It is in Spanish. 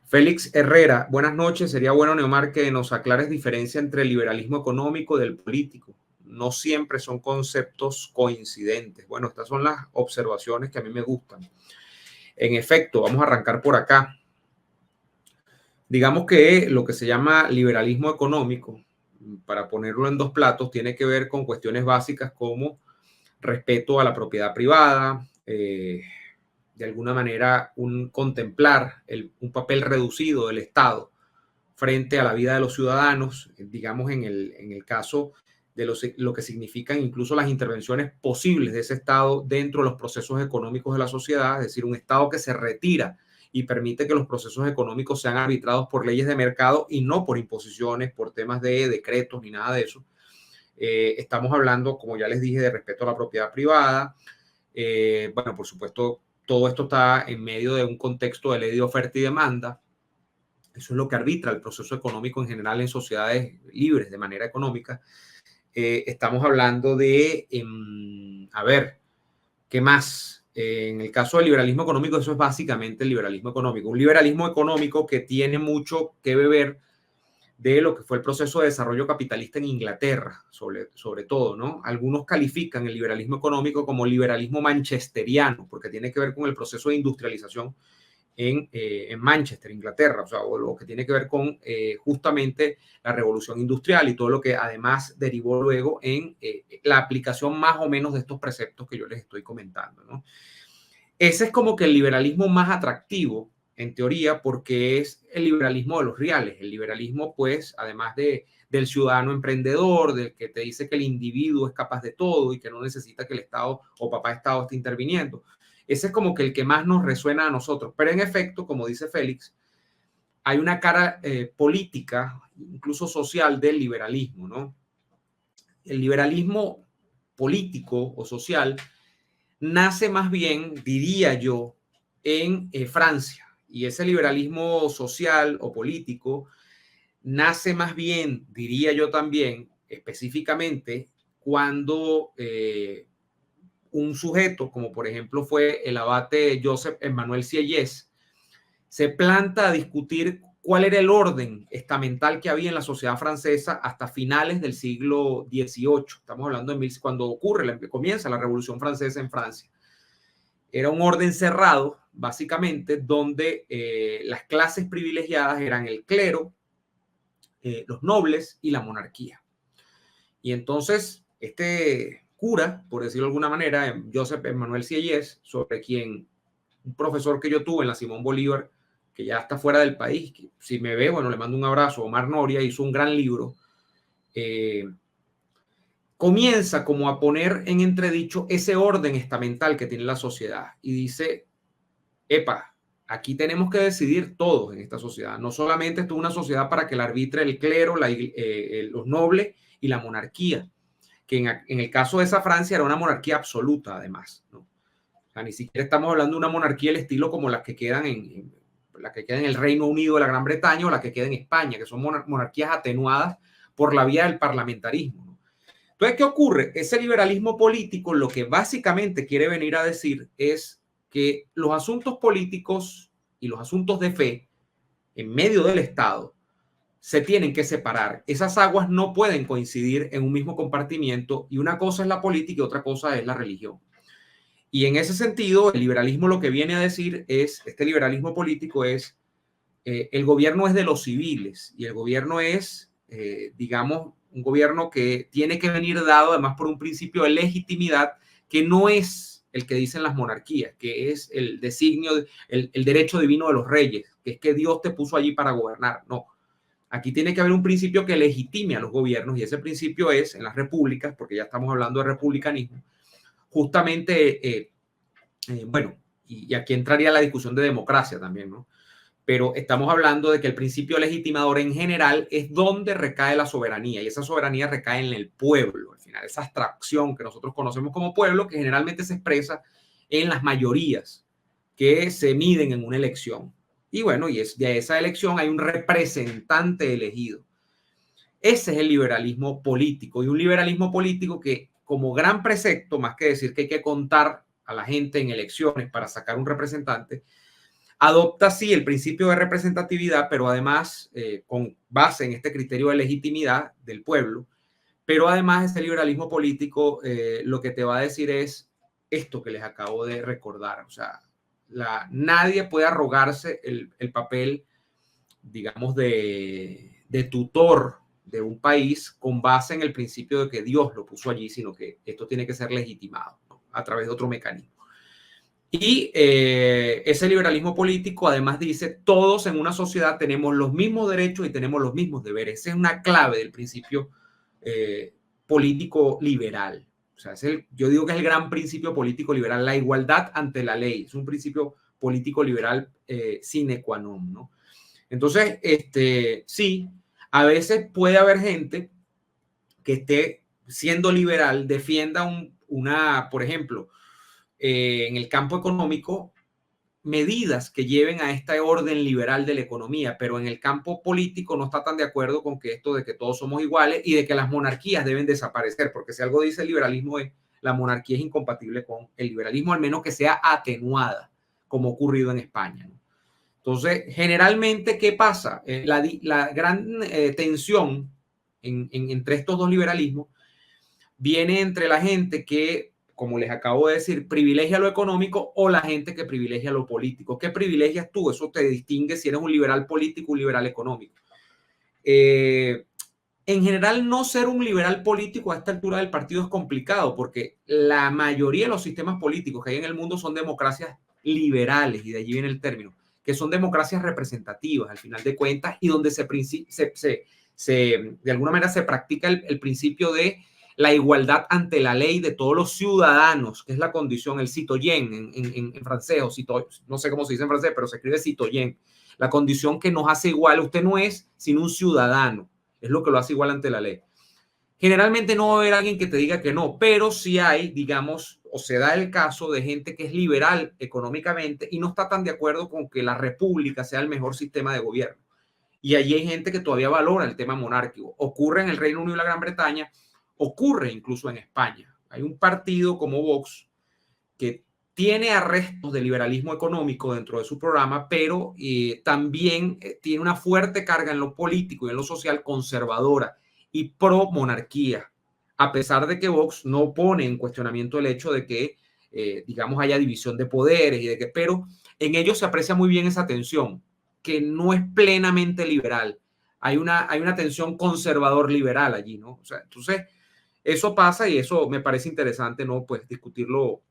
Félix Herrera, buenas noches. Sería bueno, Neomar, que nos aclares diferencia entre el liberalismo económico y del político. No siempre son conceptos coincidentes. Bueno, estas son las observaciones que a mí me gustan. En efecto, vamos a arrancar por acá. Digamos que lo que se llama liberalismo económico, para ponerlo en dos platos, tiene que ver con cuestiones básicas como respeto a la propiedad privada, de alguna manera contemplar un papel reducido del Estado frente a la vida de los ciudadanos, digamos en el caso de lo que significan incluso las intervenciones posibles de ese Estado dentro de los procesos económicos de la sociedad, es decir, un Estado que se retira y permite que los procesos económicos sean arbitrados por leyes de mercado y no por imposiciones, por temas de decretos ni nada de eso. Estamos hablando, como ya les dije, de respeto a la propiedad privada. Bueno, por supuesto, todo esto está en medio de un contexto de ley de oferta y demanda. Eso es lo que arbitra el proceso económico en general en sociedades libres de manera económica. Estamos hablando de, a ver, ¿qué más? En el caso del liberalismo económico, eso es básicamente el liberalismo económico. Un liberalismo económico que tiene mucho que beber de lo que fue el proceso de desarrollo capitalista en Inglaterra, sobre todo, ¿no? Algunos califican el liberalismo económico como liberalismo manchesteriano, porque tiene que ver con el proceso de industrialización en Manchester, Inglaterra, o sea, o lo que tiene que ver con justamente la revolución industrial y todo lo que además derivó luego en la aplicación más o menos de estos preceptos que yo les estoy comentando, ¿no? Ese es como que el liberalismo más atractivo, en teoría, porque es el liberalismo de los reales. El liberalismo, pues, además del ciudadano emprendedor, del que te dice que el individuo es capaz de todo y que no necesita que el Estado o papá Estado esté interviniendo. Ese es como que el que más nos resuena a nosotros. Pero en efecto, como dice Félix, hay una cara política, incluso social, del liberalismo, ¿no? El liberalismo político o social nace más bien, diría yo, en Francia. Y ese liberalismo social o político nace más bien, diría yo también, específicamente, cuando un sujeto, como por ejemplo fue el abate Joseph Emmanuel Sieyès, se planta a discutir cuál era el orden estamental que había en la sociedad francesa hasta finales del siglo XVIII. Estamos hablando de cuando comienza la Revolución Francesa en Francia. Era un orden cerrado, básicamente, donde las clases privilegiadas eran el clero, los nobles y la monarquía. Y entonces, este cura, por decirlo de alguna manera, Joseph Emmanuel Sieyès, sobre quien un profesor que yo tuve en la Simón Bolívar, que ya está fuera del país, que si me ve, bueno, le mando un abrazo. Omar Noria hizo un gran libro. Comienza como a poner en entredicho ese orden estamental que tiene la sociedad y dice, epa, aquí tenemos que decidir todos en esta sociedad. No solamente esto es una sociedad para que la arbitre el clero, los nobles y la monarquía, que en el caso de esa Francia era una monarquía absoluta, además, ¿no? O sea, ni siquiera estamos hablando de una monarquía del estilo como las que quedan en el Reino Unido de la Gran Bretaña o las que quedan en España, que son monarquías atenuadas por la vía del parlamentarismo, ¿no? Entonces, ¿qué ocurre? Ese liberalismo político lo que básicamente quiere venir a decir es que los asuntos políticos y los asuntos de fe en medio del Estado se tienen que separar. Esas aguas no pueden coincidir en un mismo compartimiento y una cosa es la política y otra cosa es la religión. Y en ese sentido, el liberalismo lo que viene a decir es, este liberalismo político es, el gobierno es de los civiles y el gobierno es, digamos, un gobierno que tiene que venir dado además por un principio de legitimidad que no es el que dicen las monarquías, que es el designio, el derecho divino de los reyes, que es que Dios te puso allí para gobernar. No, aquí tiene que haber un principio que legitime a los gobiernos y ese principio es en las repúblicas, porque ya estamos hablando de republicanismo, justamente, bueno, y aquí entraría la discusión de democracia también, ¿no? Pero estamos hablando de que el principio legitimador en general es donde recae la soberanía y esa soberanía recae en el pueblo, al final, esa abstracción que nosotros conocemos como pueblo que generalmente se expresa en las mayorías que se miden en una elección. Y bueno, y de esa elección hay un representante elegido. Ese es el liberalismo político y un liberalismo político que como gran precepto, más que decir que hay que contar a la gente en elecciones para sacar un representante, adopta sí el principio de representatividad, pero además con base en este criterio de legitimidad del pueblo, pero además ese liberalismo político lo que te va a decir es esto que les acabo de recordar, o sea, nadie puede arrogarse el papel, digamos, de tutor de un país con base en el principio de que Dios lo puso allí, sino que esto tiene que ser legitimado, ¿no?, a través de otro mecanismo. Y ese liberalismo político además dice, todos en una sociedad tenemos los mismos derechos y tenemos los mismos deberes. Esa es una clave del principio político liberal. O sea, yo digo que es el gran principio político liberal, la igualdad ante la ley. Es un principio político liberal sine qua non, ¿no? Entonces, sí, a veces puede haber gente que esté siendo liberal, defienda por ejemplo, en el campo económico, medidas que lleven a este orden liberal de la economía, pero en el campo político no está tan de acuerdo con que esto de que todos somos iguales y de que las monarquías deben desaparecer, porque si algo dice el liberalismo es la monarquía es incompatible con el liberalismo, al menos que sea atenuada, como ha ocurrido en España, ¿no? Entonces, generalmente, ¿qué pasa? La gran tensión entre estos dos liberalismos viene entre la gente que, como les acabo de decir, privilegia lo económico o la gente que privilegia lo político. ¿Qué privilegias tú? Eso te distingue si eres un liberal político o un liberal económico. En general, no ser un liberal político a esta altura del partido es complicado porque la mayoría de los sistemas políticos que hay en el mundo son democracias liberales, y de allí viene el término, que son democracias representativas al final de cuentas, y donde de alguna manera se practica el principio de la igualdad ante la ley de todos los ciudadanos, que es la condición, el citoyen en francés, no sé cómo se dice en francés, pero se escribe citoyen, la condición que nos hace igual. Usted no es sino un ciudadano, es lo que lo hace igual ante la ley. Generalmente no va a haber alguien que te diga que no, pero sí hay, digamos, o se da el caso de gente que es liberal económicamente y no está tan de acuerdo con que la república sea el mejor sistema de gobierno. Y allí hay gente que todavía valora el tema monárquico. Ocurre en el Reino Unido y la Gran Bretaña, ocurre incluso en España. Hay un partido como Vox que tiene arrestos de liberalismo económico dentro de su programa, pero también tiene una fuerte carga en lo político y en lo social conservadora y pro monarquía, a pesar de que Vox no pone en cuestionamiento el hecho de que, digamos, haya división de poderes, pero en ellos se aprecia muy bien esa tensión, que no es plenamente liberal. Hay una tensión conservador-liberal allí, ¿no? O sea, entonces, eso pasa y eso me parece interesante, ¿no? Pues discutirlo.